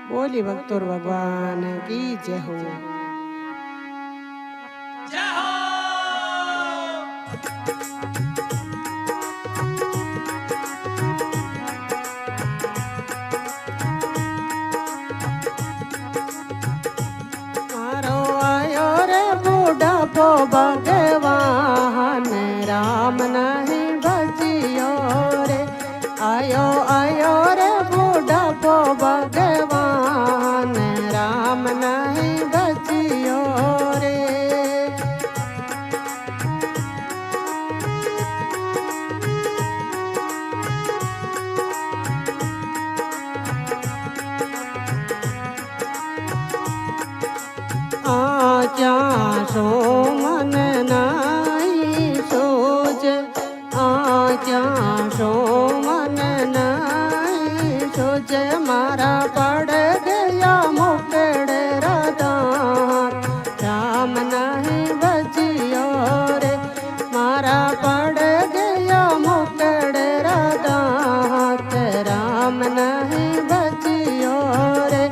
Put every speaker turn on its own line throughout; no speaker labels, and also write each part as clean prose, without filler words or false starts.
बोली भक्तोर भगवान की जय हो।
जय हो।
मारो आयो रे बुढ़ापो भगवान राम नहीं भजियो रे। आयो आयो रे बुढ़ापो भगवान राम नहीं भजियो रे। आजा सो मन नाई सोच, आजा सो मन नाई सोच। मारा पड़ गया मुकड़ राधान राम नहीं भजियो रे। मारा पड़ गया मुकड़ राधान राम नहीं भजियो रे।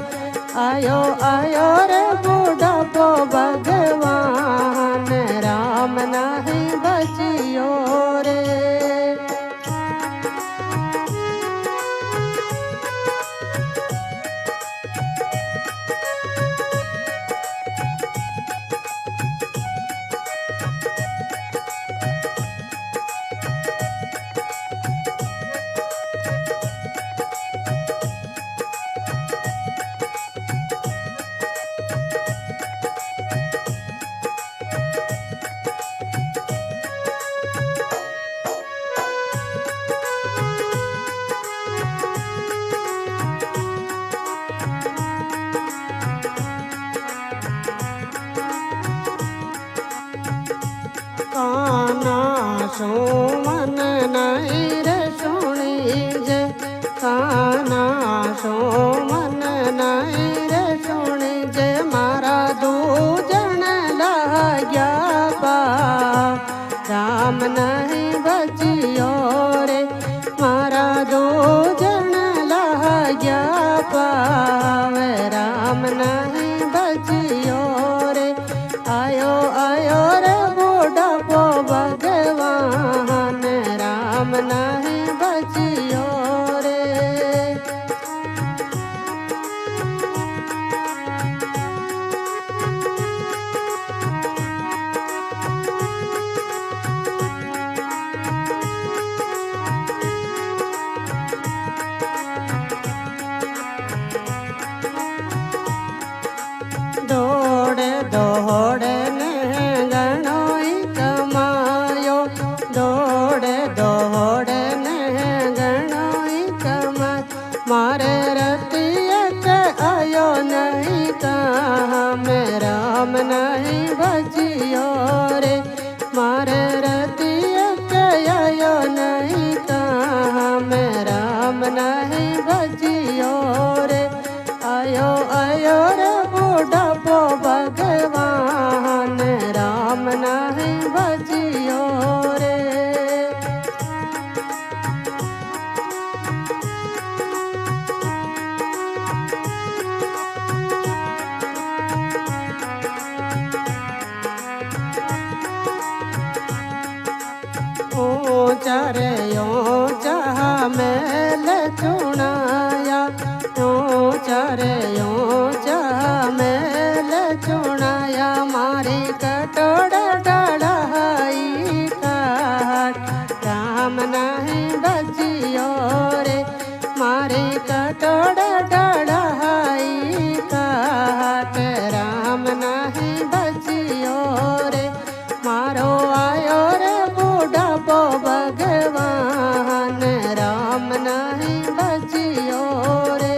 आयो आयो रे बुढ़ापो भगवान राम नहीं भजियो रे। काना सो मन नहीं रे सुनी जे। काना सो मन नहीं रे सुनी जे। मारा दूजन लाग्या बा राम नहीं भजियो रे। मारा दूजन लाग्या पावे राम नहीं भजियो रे। आयो आयो रे बुढ़ापो भगवान राम नहीं भजियो रे। दौड़े दौड़े ने गणोई कमायो। दौड़े दौड़े ने गणोई कमाय। मारे रतिया के आयो नहीं कहा मैं राम नहीं भजियो रे। मारे रतिया के आयो नहीं कहा मैं राम नहीं भजियो रे। आयो आयो रे बुढ़ापो भगवान राम नहीं भजियो रे। ऊंचा रे ऊंचा मेल चुनाया। ऊंचा रे ऊंचा मेल चुनाया। मारी कटोरा डढ़ाई काट राम नहीं भजियो रे। मारी कटोरा डढ़ाई काट राम नहीं भजियो रे। मारो आयो रे बुढ़ापो भगवान राम नहीं भजियो रे।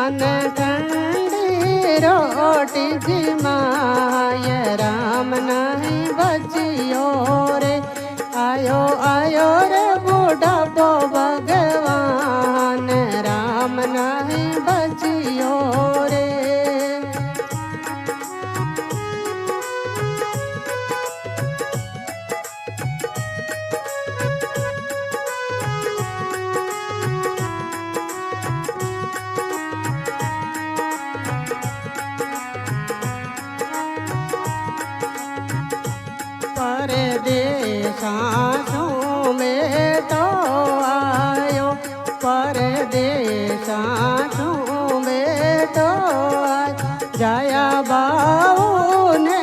अन ठंडी रोटी जिमाय राम नहीं बचियो रे आयो आयो रे बुढ़ापो भगवान राम नहीं बचियो रे परदेसां में तो आयो परदेसां में तो जाया बाऊ ने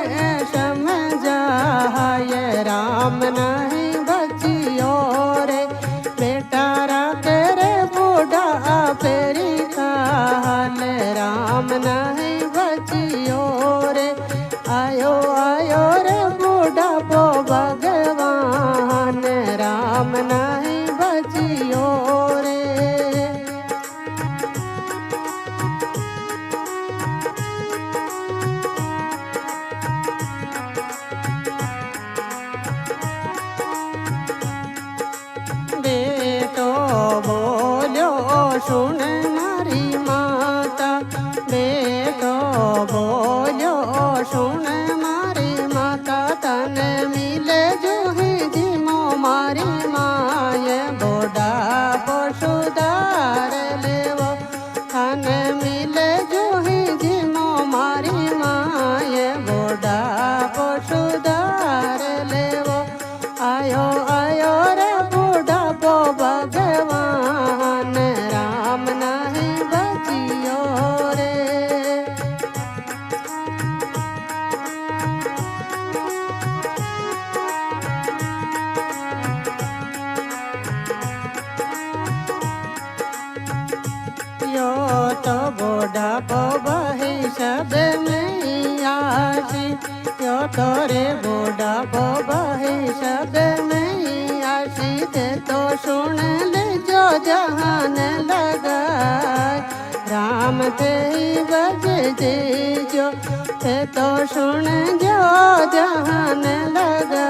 समझाय राम नहीं बचियो रे बेटा राखे रे बूढ़ा फेरी काल राम नहीं बचियो रे आयो आयो रे बुढ़ापो भगवान राम नहीं बचियो रे बेटो बोलो सुन मारी माता बेटो बोलो सुन मारी माता तन मिले जो ही जिमो मारी माय बोडा सुधार लेवो तन मिले जो ही जिमो मारी माय बोडा सुधार लेवो आयो आयो रे बुढ़ापो भगवान राम नहीं बचियो रे यो तो बुढ़ापो बही सब में आसी यो तो रे बुढ़ापो बही सब में आसी ते तो सुन ले जो जहान लगा राम ते बज जे जो ते तो सुन जो जहान लगा